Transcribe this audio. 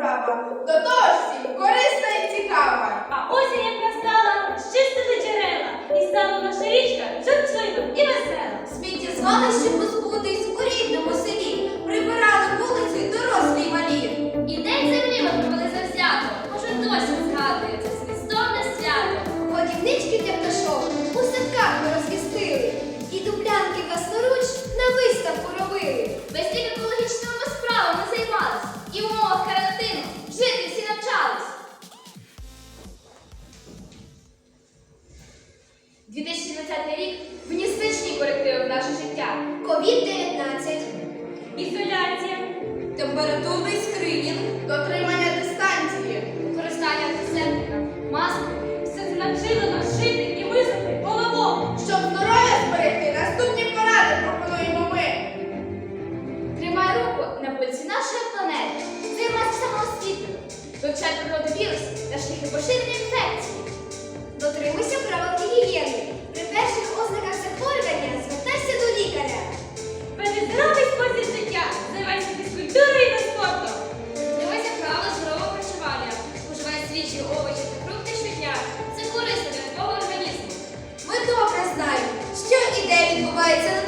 справа, до того ж всім корисна і цікава. А осінь як настала, щистили джерела, і стала наша річка чутлива і весела. Сміттєзвалище позбутись у рідному селі, прибирали вулиці й дорослі й малі. І день землі ми провели завзято, може досі згадує це змістовне свято. Годівнички для пташок у садках ми розвістили, і дублянки власноруч на виставку робили. Без тих екологічними справами займались, і в умовах карантину жити всі навчались. 2020 рік вніс значні корективи в наше життя. COVID-19, Ізоляція, температурний скринінг, дотримання дистанції, Використання антисептика, маски. все це навчило нас жити і мислити головою. Щоб здоров'я зберегти, наступні поради пропонуємо ми. Тримай руку на пульсі нашої планети. Займайся самоосвітою. Вивчай природу вірусів та шляхи поширення інфекцій. Дотримуйся правил гігієни. При перших ознаках захворювання звертайся до лікаря. Веди здоровий спосіб життя, займайся фізкультурою та спортом. Дивися правила здорового харчування. Споживай свіжі овочі та фрукти щодня. Це корисно для твого організму. Ми добре знаємо, що і де відбувається на